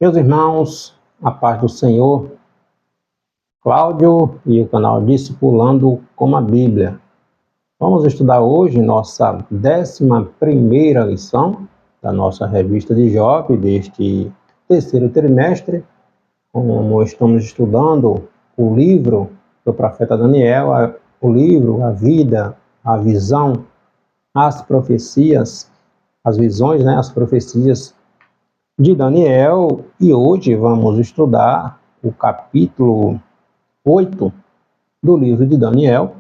Meus irmãos, a paz do Senhor, Cláudio e o canal Discipulando com a Bíblia. Vamos estudar hoje nossa 11ª lição da nossa revista de Job, deste terceiro trimestre, como estamos estudando o livro do profeta Daniel, o livro, a vida, a visão, as profecias, as visões, as profecias de Daniel, e hoje vamos estudar o capítulo 8 do livro de Daniel,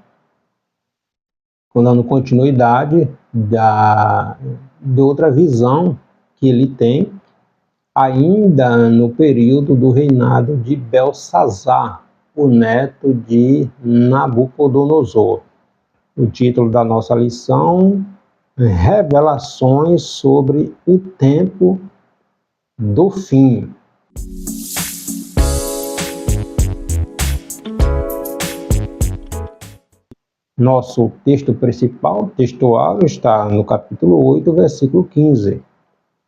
dando continuidade de outra visão que ele tem, ainda no período do reinado de Belsazar, o neto de Nabucodonosor. O título da nossa lição: Revelações sobre o tempo do fim. Nosso texto principal, textual, está no capítulo 8, versículo 15.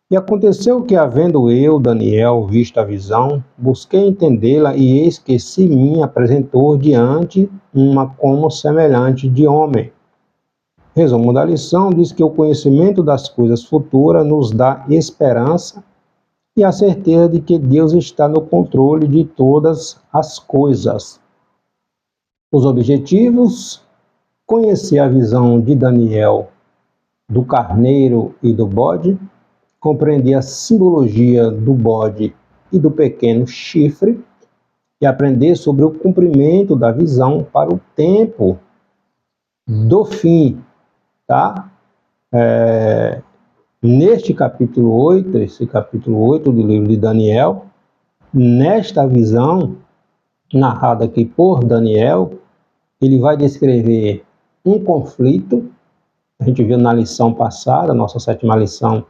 E aconteceu que, havendo eu, Daniel, visto a visão, busquei entendê-la, e eis que se me apresentou diante uma como semelhante de homem. Resumo da lição diz que o conhecimento das coisas futuras nos dá esperança e a certeza de que Deus está no controle de todas as coisas. Os objetivos: conhecer a visão de Daniel do carneiro e do bode, compreender a simbologia do bode e do pequeno chifre e aprender sobre o cumprimento da visão para o tempo do fim, tá? Neste capítulo 8, esse capítulo 8 do livro de Daniel, nesta visão narrada aqui por Daniel, ele vai descrever um conflito. A gente viu na lição passada, nossa 7ª lição,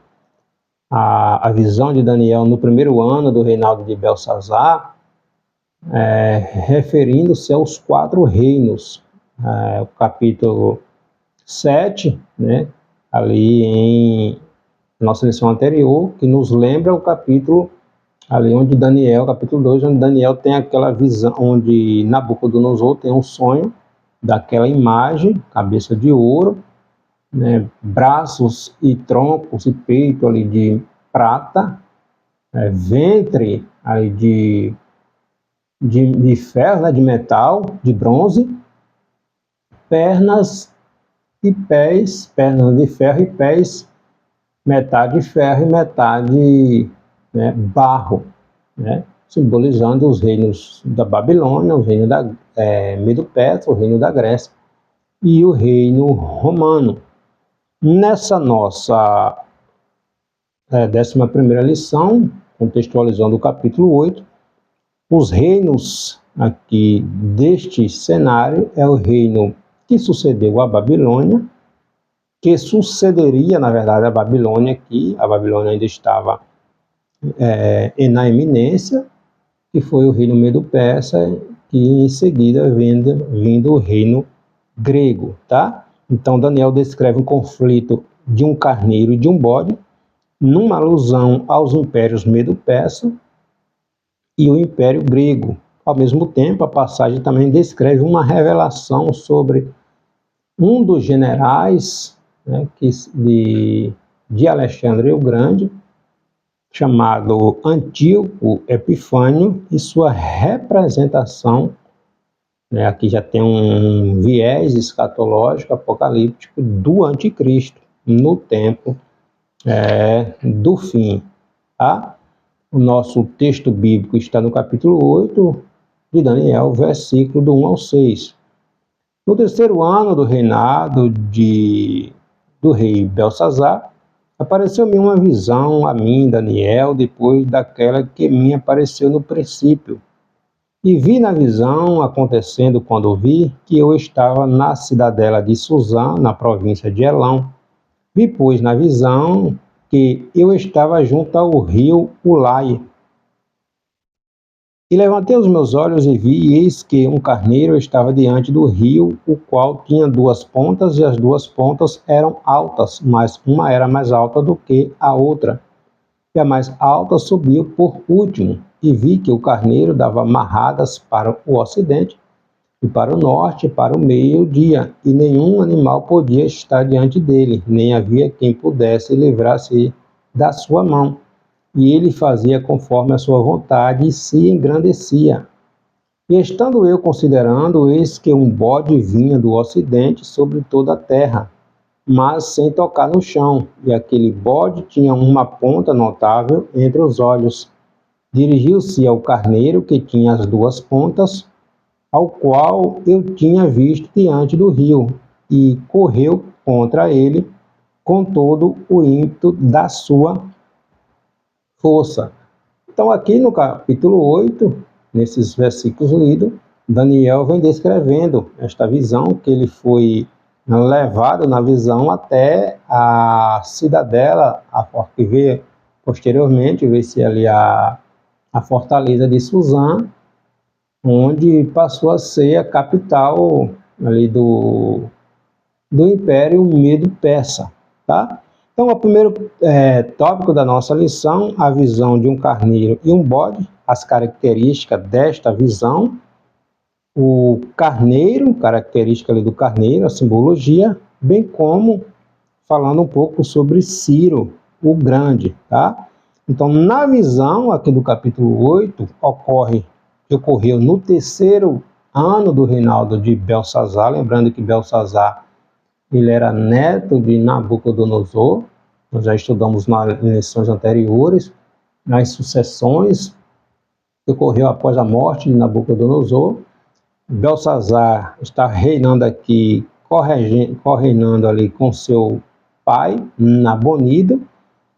a visão de Daniel no primeiro ano do reinado de Belsazar, referindo-se aos 4 reinos. O capítulo 7, ali em nossa lição anterior, que nos lembra o capítulo ali onde Daniel, capítulo 2, onde Daniel tem aquela visão, onde Nabucodonosor tem um sonho daquela imagem, cabeça de ouro, braços e troncos e peito ali de prata, ventre ali de ferro, de metal, de bronze, pernas e pés, pernas de ferro e pés, metade ferro e metade barro, simbolizando os reinos da Babilônia, o reino da Medo-Persa, o reino da Grécia e o reino romano. Nessa nossa 11ª lição, contextualizando o capítulo 8, os reinos aqui deste cenário é o reino que sucedeu à Babilônia, que sucederia, na verdade, a Babilônia, que a Babilônia ainda estava na eminência, que foi o reino Medo-Persa, e em seguida vindo o reino grego, tá? Então Daniel descreve um conflito de um carneiro e de um bode, numa alusão aos impérios Medo-Persa e o império grego. Ao mesmo tempo, a passagem também descreve uma revelação sobre um dos generais de Alexandre o Grande, chamado Antíoco Epifânio, e sua representação, aqui já tem um viés escatológico, apocalíptico, do anticristo no tempo do fim. Tá? O nosso texto bíblico está no capítulo 8 de Daniel, versículo do 1 ao 6. No terceiro ano do reinado do rei Belsazar, apareceu-me uma visão a mim, Daniel, depois daquela que me apareceu no princípio. E vi na visão, acontecendo quando vi, que eu estava na cidadela de Susã, na província de Elão. Vi, pois, na visão que eu estava junto ao rio Ulai. E levantei os meus olhos e vi, e eis que um carneiro estava diante do rio, o qual tinha 2 pontas, e as 2 pontas eram altas, mas uma era mais alta do que a outra. e a mais alta subiu por último, e vi que o carneiro dava marradas para o ocidente, e para o norte, e para o meio-dia, e nenhum animal podia estar diante dele, nem havia quem pudesse livrar-se da sua mão. E ele fazia conforme a sua vontade, e se engrandecia. E estando eu considerando, eis que um bode vinha do ocidente sobre toda a terra, mas sem tocar no chão, e aquele bode tinha uma ponta notável entre os olhos. Dirigiu-se ao carneiro que tinha as duas pontas, ao qual eu tinha visto diante do rio, e correu contra ele com todo o ímpeto da sua força. Então, aqui no capítulo 8, nesses versículos lidos, Daniel vem descrevendo esta visão, que ele foi levado na visão até a cidadela, que vê posteriormente, vê-se ali a fortaleza de Suzã, onde passou a ser a capital ali do Império Medo-Persa, tá? Então, o primeiro tópico da nossa lição, a visão de um carneiro e um bode, as características desta visão, o carneiro, característica ali do carneiro, a simbologia, bem como falando um pouco sobre Ciro, o Grande, tá? Então, na visão aqui do capítulo 8, ocorreu no terceiro ano do reinado de Belsazar, lembrando que Belsazar ele era neto de Nabucodonosor. Nós já estudamos nas lições anteriores as sucessões que ocorreu após a morte de Nabucodonosor. Belsazar está reinando aqui, correinando ali com seu pai, Nabonido,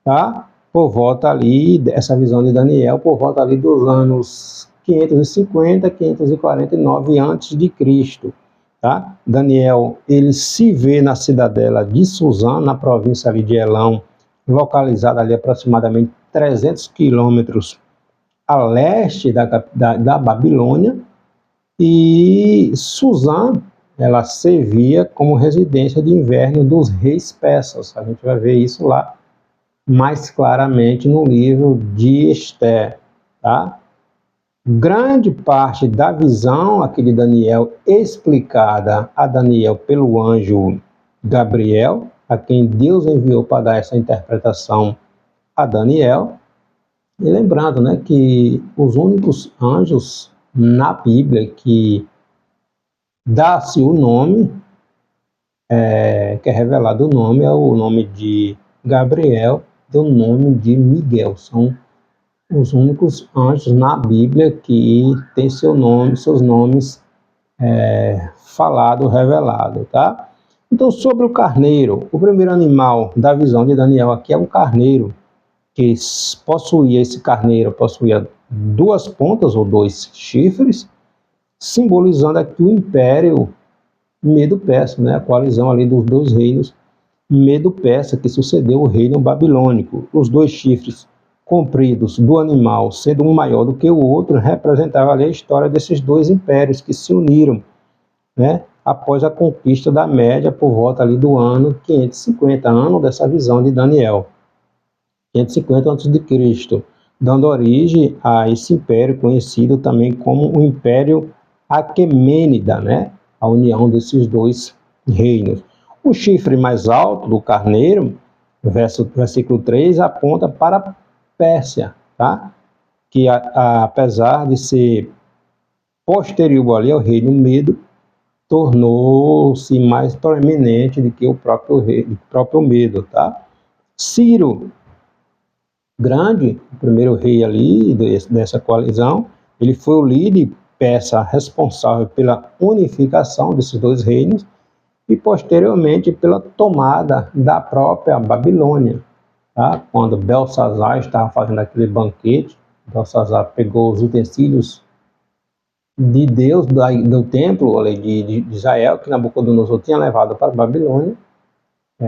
tá? Por volta ali, essa visão de Daniel, por volta ali dos anos 550, 549 a.C., tá? Daniel, ele se vê na cidadela de Suzã, na província ali de Elão, localizada ali aproximadamente 300 quilômetros a leste da Babilônia, e Suzã, ela servia como residência de inverno dos reis persas. A gente vai ver isso lá mais claramente no livro de Esther, tá? Grande parte da visão aqui de Daniel, explicada a Daniel pelo anjo Gabriel, a quem Deus enviou para dar essa interpretação a Daniel. E lembrando, né, que os únicos anjos na Bíblia que dá-se o nome, que é revelado o nome, é o nome de Gabriel e o nome de Miguel. São os únicos anjos na Bíblia que tem seus nomes falado, revelado, tá? Então, sobre o carneiro, o primeiro animal da visão de Daniel aqui é um carneiro, que esse carneiro possuía duas pontas ou dois chifres, simbolizando aqui o Império Medo-Persa, né? A coalizão ali dos dois reinos Medo-Persa que sucedeu o reino babilônico. Os dois chifres compridos do animal, sendo um maior do que o outro, representavam ali a história desses dois impérios que se uniram, né? Após a conquista da Média por volta ali do ano 550, ano dessa visão de Daniel. 550 a.C., dando origem a esse império conhecido também como o Império Aquemênida, né? A união desses dois reinos. O chifre mais alto do carneiro, versículo 3, aponta para a Pérsia, tá? Que apesar de ser posterior ali ao reino Medo, tornou-se mais proeminente do que o próprio Medo, tá? Ciro Grande, o primeiro rei ali dessa coalizão, ele foi o líder persa responsável pela unificação desses dois reinos e posteriormente pela tomada da própria Babilônia, tá? Quando Belsazar estava fazendo aquele banquete, Belsazar pegou os utensílios de Deus do templo ali de Israel, que Nabucodonosor tinha levado para a Babilônia,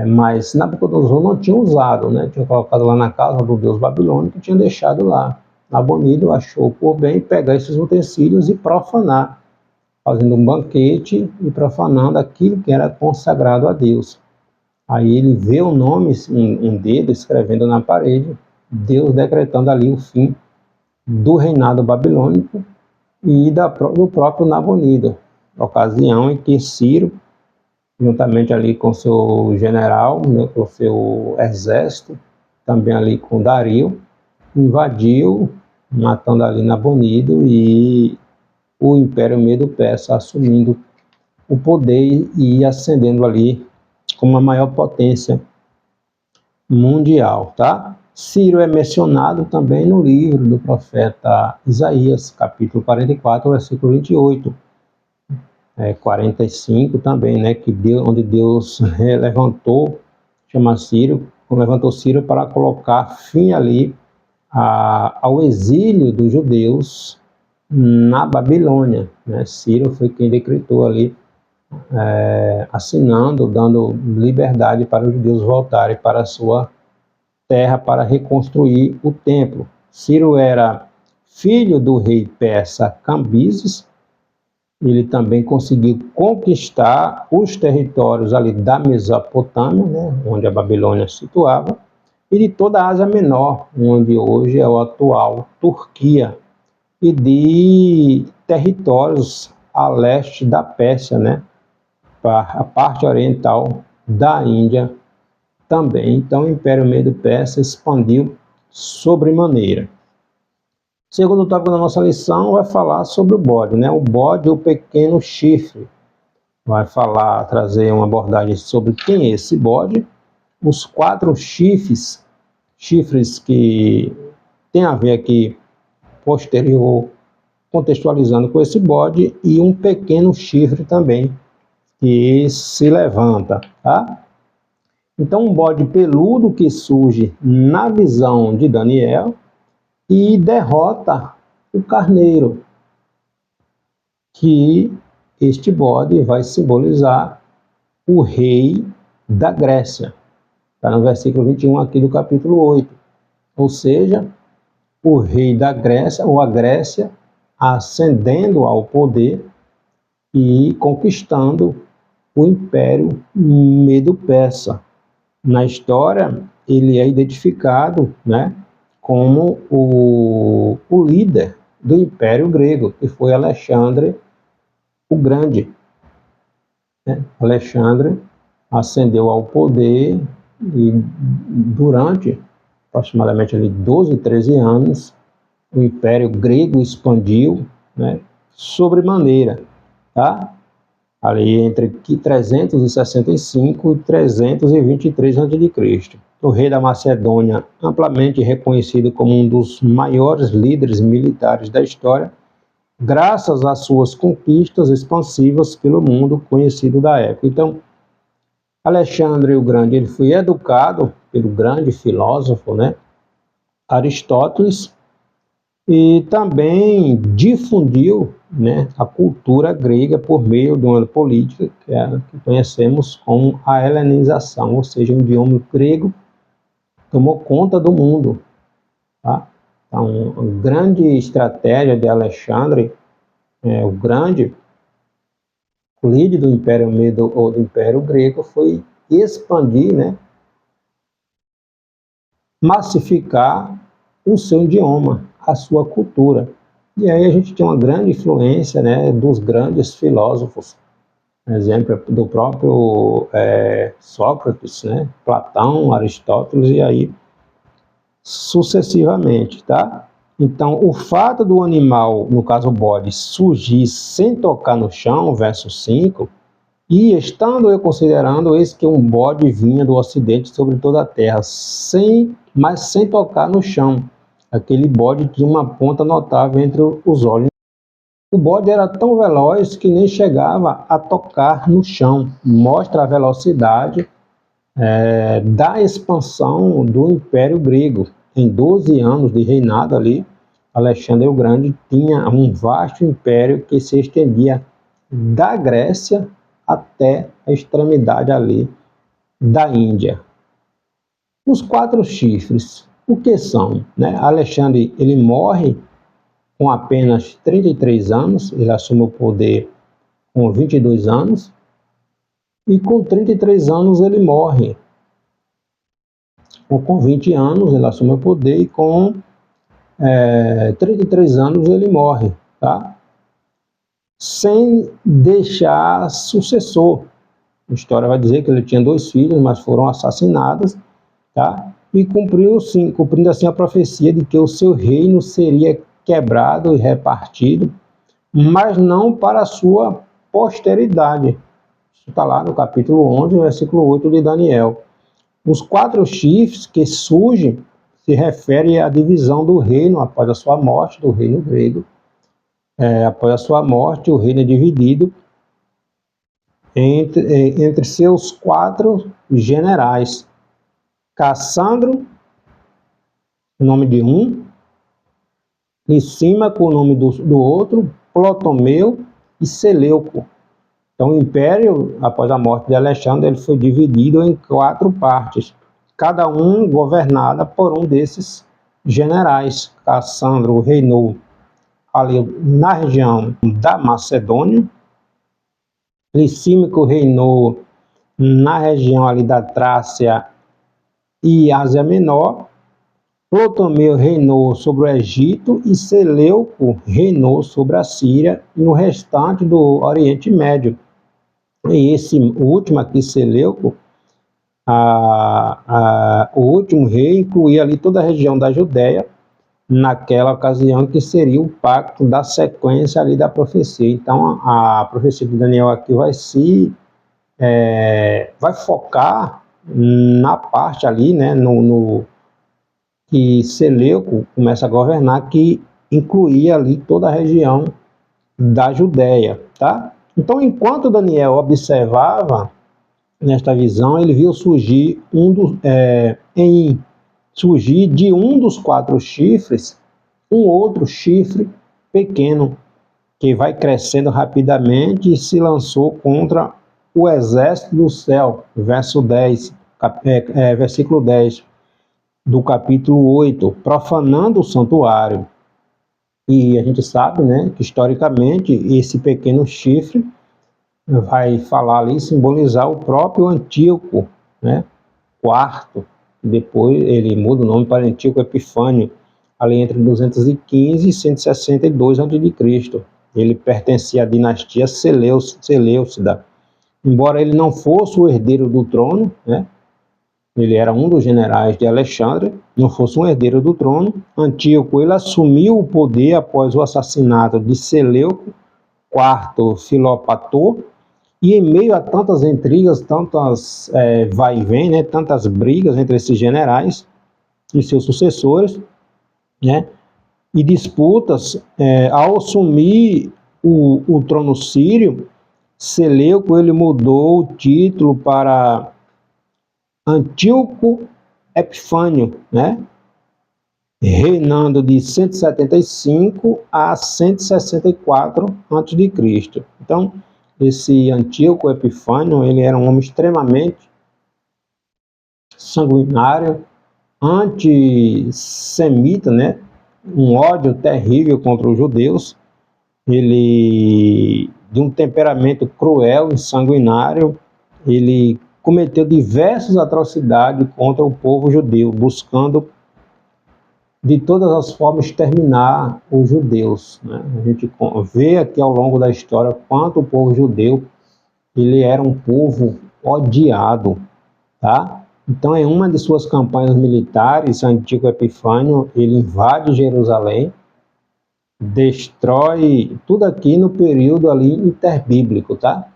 mas Nabucodonosor não tinha usado, né? Tinha colocado lá na casa do deus babilônico e tinha deixado lá. Nabonido achou por bem pegar esses utensílios e profanar, fazendo um banquete e profanando aquilo que era consagrado a Deus. Aí ele vê o nome, um dedo escrevendo na parede, Deus decretando ali o fim do reinado babilônico e do próprio Nabonido, ocasião em que Ciro, juntamente ali com seu general, né, com seu exército, também ali com Dario, invadiu, matando ali Nabonido e o Império Medo-Persa assumindo o poder e ascendendo ali como a maior potência mundial, tá? Ciro é mencionado também no livro do profeta Isaías, capítulo 44, versículo 28. 45 também, né, onde Deus levantou Ciro para colocar fim ali ao exílio dos judeus na Babilônia, né? Ciro foi quem decretou ali, assinando, dando liberdade para os judeus voltarem para a sua terra para reconstruir o templo. Ciro era filho do rei persa Cambises. Ele também conseguiu conquistar os territórios ali da Mesopotâmia, né, onde a Babilônia se situava, e de toda a Ásia Menor, onde hoje é a atual Turquia, e de territórios a leste da Pérsia, né, a parte oriental da Índia também. Então, o Império Medo-Persa expandiu sobremaneira. O segundo tópico da nossa lição vai falar sobre o bode, né? O bode, o pequeno chifre. Vai trazer uma abordagem sobre quem é esse bode, os 4 chifres que tem a ver aqui posterior, contextualizando com esse bode, e um pequeno chifre também que se levanta, tá? Então, um bode peludo que surge na visão de Daniel e derrota o carneiro, que este bode vai simbolizar o rei da Grécia. Está no versículo 21 aqui do capítulo 8. Ou seja, o rei da Grécia, ou a Grécia, ascendendo ao poder e conquistando o Império Medo-Persa. Na história, ele é identificado, né, como o líder do Império Grego, que foi Alexandre o Grande. Alexandre ascendeu ao poder e durante aproximadamente ali 12, 13 anos, o Império Grego expandiu, né, sobremaneira, tá? Ali entre 365 e 323 a.C. O rei da Macedônia, amplamente reconhecido como um dos maiores líderes militares da história, graças às suas conquistas expansivas pelo mundo conhecido da época. Então, Alexandre o Grande, ele foi educado pelo grande filósofo, né, Aristóteles, e também difundiu, né, a cultura grega por meio de uma política que conhecemos como a helenização, ou seja, o idioma grego tomou conta do mundo, tá? Então, a grande estratégia de Alexandre o Grande, o líder do Império Medo ou do Império Grego, foi expandir, né, massificar o seu idioma, a sua cultura. E aí a gente tem uma grande influência, né, dos grandes filósofos, por exemplo, do próprio Sócrates, né, Platão, Aristóteles, e aí sucessivamente, tá? Então, o fato do animal, no caso o bode, surgir sem tocar no chão, verso 5, e estando eu considerando, eis que um bode vinha do ocidente sobre toda a terra, mas sem tocar no chão. Aquele bode tinha uma ponta notável entre os olhos. O bode era tão veloz que nem chegava a tocar no chão. Mostra a velocidade da expansão do Império Grego. Em 12 anos de reinado ali, Alexandre o Grande tinha um vasto império que se estendia da Grécia até a extremidade ali da Índia. Os 4 chifres, o que são? Né? Alexandre, ele morre com apenas 33 anos, ele assume o poder com 22 anos, e com 33 anos ele morre. Com 20 anos ele assume o poder e com 33 anos ele morre, tá? Sem deixar sucessor. A história vai dizer que ele tinha 2 filhos, mas foram assassinados, tá? E cumprindo assim a profecia de que o seu reino seria quebrado e repartido, mas não para a sua posteridade. Isso está lá no capítulo 11, versículo 8 de Daniel. Os 4 chifres que surgem se referem à divisão do reino após a sua morte, do reino grego. Após a sua morte, o reino é dividido entre seus 4 generais. Cassandro, o nome de um, Licímaco, o nome do outro, Ptolomeu e Seleuco. Então, o império, após a morte de Alexandre, ele foi dividido em 4 partes, cada um governada por um desses generais. Cassandro reinou ali na região da Macedônia, Licímaco reinou na região ali da Trácia e Ásia Menor, Ptolomeu reinou sobre o Egito e Seleuco reinou sobre a Síria e no restante do Oriente Médio. E esse último aqui, Seleuco, o último rei incluía ali toda a região da Judéia, naquela ocasião que seria o pacto da sequência ali da profecia. Então a profecia de Daniel aqui vai focar na parte ali, né, no que Seleuco começa a governar, que incluía ali toda a região da Judéia, tá? Então, enquanto Daniel observava nesta visão, ele viu surgir de um dos 4 chifres, um outro chifre pequeno, que vai crescendo rapidamente e se lançou contra o exército do céu, versículo 10 do capítulo 8, profanando o santuário. E a gente sabe, né, que historicamente esse pequeno chifre vai falar ali, simbolizar o próprio Antíoco, né, quarto. Depois ele muda o nome para Antíoco Epifânio, ali entre 215 e 162 a.C. Ele pertencia à dinastia Seleucida. Embora ele não fosse o herdeiro do trono, né, ele era um dos generais de Alexandre, não fosse um herdeiro do trono, Antíoco ele assumiu o poder após o assassinato de Seleuco IV Filopator, e em meio a tantas intrigas, tantas vai e vem, né, tantas brigas entre esses generais e seus sucessores, né, e disputas, ao assumir o trono sírio, Seleuco ele mudou o título para Antíoco Epifânio, né, reinando de 175 a 164 a.C. Então, esse Antíoco Epifânio, ele era um homem extremamente sanguinário, antissemita, né? Um ódio terrível contra os judeus. Ele, de um temperamento cruel e sanguinário, ele cometeu diversas atrocidades contra o povo judeu, buscando de todas as formas exterminar os judeus, né? A gente vê aqui ao longo da história quanto o povo judeu ele era um povo odiado, tá? Então, em uma de suas campanhas militares, Antíoco Epifânio ele invade Jerusalém, destrói tudo aqui no período ali interbíblico, tá?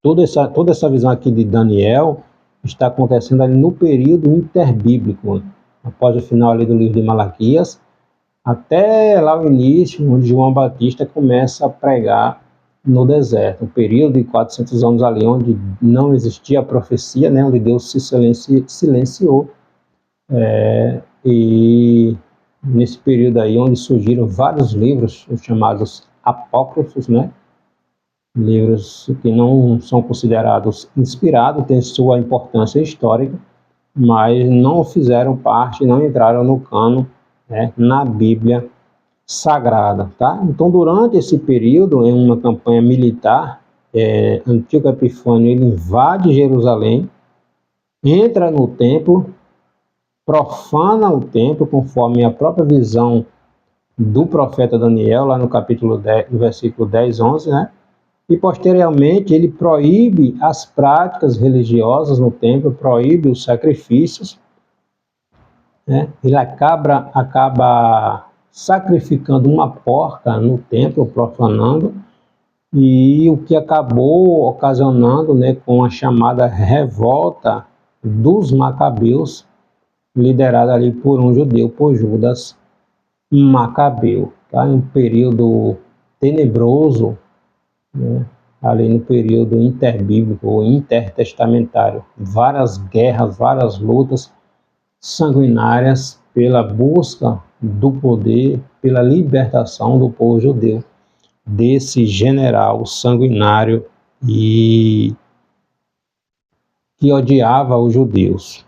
Toda essa visão aqui de Daniel está acontecendo ali no período interbíblico, após o final ali do livro de Malaquias, até lá o início, onde João Batista começa a pregar no deserto, um período de 400 anos ali, onde não existia a profecia, né, onde Deus se silenciou, e nesse período aí, onde surgiram vários livros, os chamados apócrifos, né, livros que não são considerados inspirados, têm sua importância histórica, mas não fizeram parte, não entraram no cânon, né, na Bíblia Sagrada, tá? Então, durante esse período, em uma campanha militar, Antíoco Epifânio ele invade Jerusalém, entra no templo profana o templo, conforme a própria visão do profeta Daniel, lá no capítulo 10, no versículo 10, 11, né? E posteriormente ele proíbe as práticas religiosas no templo, proíbe os sacrifícios, né? Ele acaba sacrificando uma porca no templo, profanando, e o que acabou ocasionando, né, com a chamada revolta dos Macabeus, liderada ali por um judeu, por Judas Macabeu, tá? Em um período tenebroso, né? Ali no período interbíblico ou intertestamentário, várias guerras, várias lutas sanguinárias pela busca do poder, pela libertação do povo judeu desse general sanguinário e que odiava os judeus.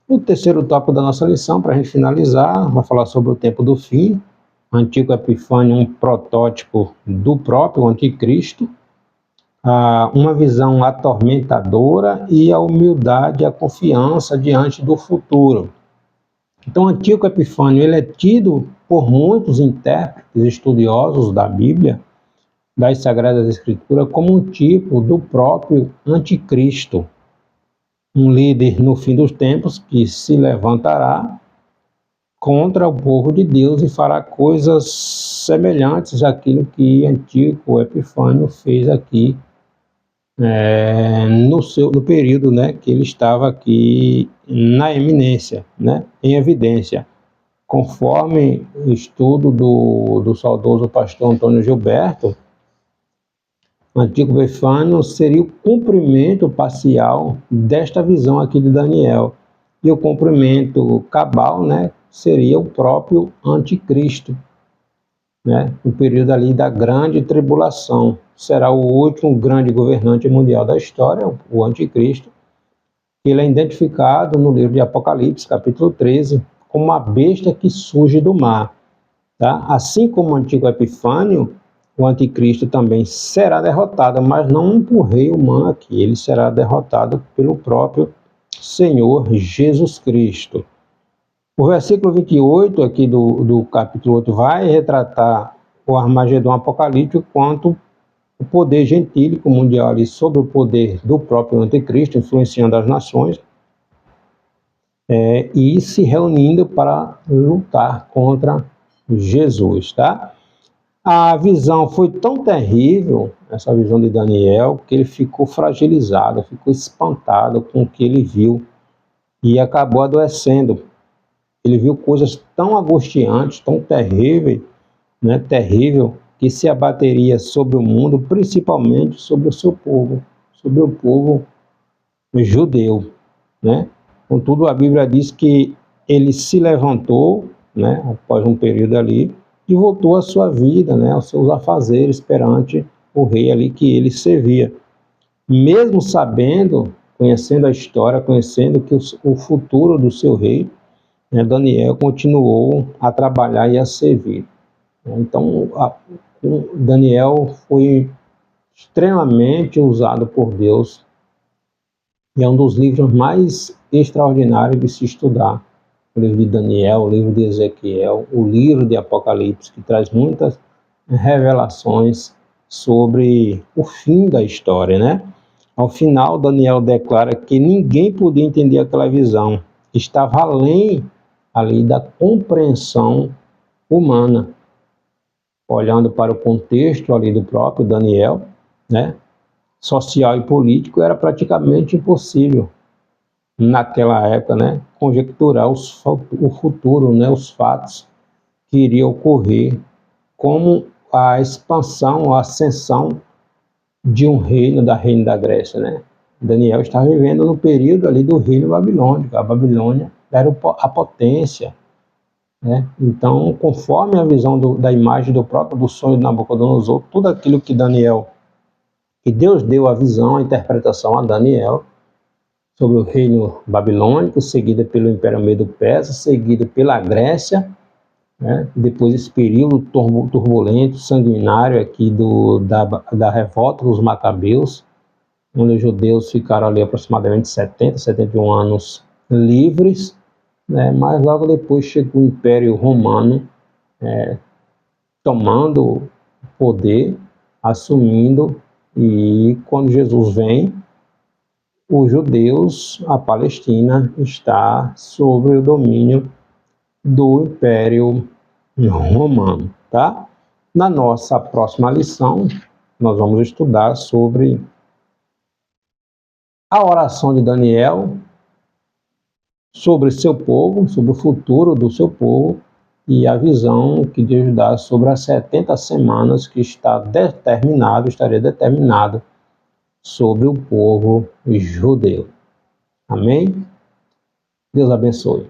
O terceiro tópico da nossa lição, para a gente finalizar, vai falar sobre o tempo do fim. Antigo Epifânio, um protótipo do próprio anticristo, uma visão atormentadora e a humildade e a confiança diante do futuro. Então, Antíoco Epifânio ele é tido por muitos intérpretes estudiosos da Bíblia, das Sagradas Escrituras, como um tipo do próprio anticristo, um líder no fim dos tempos que se levantará contra o povo de Deus e fará coisas semelhantes àquilo que Antíoco Epifânio fez aqui no período, né, que ele estava aqui na eminência, né, em evidência. Conforme o estudo do saudoso pastor Antônio Gilberto, o Antíoco Epifânio seria o cumprimento parcial desta visão aqui de Daniel. E o cumprimento cabal, né, seria o próprio anticristo, né, no período ali da grande tribulação. Será o último grande governante mundial da história, o anticristo. Ele é identificado no livro de Apocalipse, capítulo 13, como uma besta que surge do mar. Tá? Assim como o antigo Epifânio, o anticristo também será derrotado, mas não por rei humano aqui, ele será derrotado pelo próprio Senhor Jesus Cristo. O versículo 28 aqui do capítulo 8 vai retratar o Armagedon apocalíptico quanto o poder gentílico mundial ali sobre o poder do próprio anticristo, influenciando as nações, e se reunindo para lutar contra Jesus, tá? A visão foi tão terrível, essa visão de Daniel, que ele ficou fragilizado, ficou espantado com o que ele viu e acabou adoecendo. Ele viu coisas tão angustiantes, tão terríveis, né, terrível, que se abateria sobre o mundo, principalmente sobre o seu povo, sobre o povo judeu, né? Contudo, a Bíblia diz que ele se levantou, né, após um período ali, e voltou à sua vida, né, aos seus afazeres perante o rei ali que ele servia. Mesmo sabendo, conhecendo a história, conhecendo que o futuro do seu rei, né, Daniel continuou a trabalhar e a servir. Então, Daniel foi extremamente usado por Deus e é um dos livros mais extraordinários de se estudar. O livro de Daniel, o livro de Ezequiel, o livro de Apocalipse, que traz muitas revelações sobre o fim da história, né? Ao final, Daniel declara que ninguém podia entender aquela visão, estava além ali da compreensão humana. Olhando para o contexto ali do próprio Daniel, né, social e político, era praticamente impossível naquela época, né, conjecturar o futuro, né, os fatos que iriam ocorrer, como a expansão, a ascensão de um reino, da reino da Grécia, né. Daniel estava vivendo no período ali do reino babilônico. A Babilônia era a potência, né? Então, conforme a visão da imagem do sonho de Nabucodonosor, tudo aquilo que Deus deu a visão, a interpretação a Daniel sobre o reino babilônico, seguida pelo Império Medo-Persa, seguido pela Grécia, né? Depois esse período turbulento, sanguinário aqui da revolta dos Macabeus, onde os judeus ficaram ali aproximadamente 71 anos livres, né? Mas logo depois chegou o Império Romano, tomando o poder, assumindo, e quando Jesus vem, os judeus, a Palestina está sob o domínio do Império Romano, tá? Na nossa próxima lição, nós vamos estudar sobre a oração de Daniel, sobre seu povo, sobre o futuro do seu povo e a visão que Deus dá sobre as 70 semanas que estaria determinado sobre o povo judeu. Amém? Deus abençoe.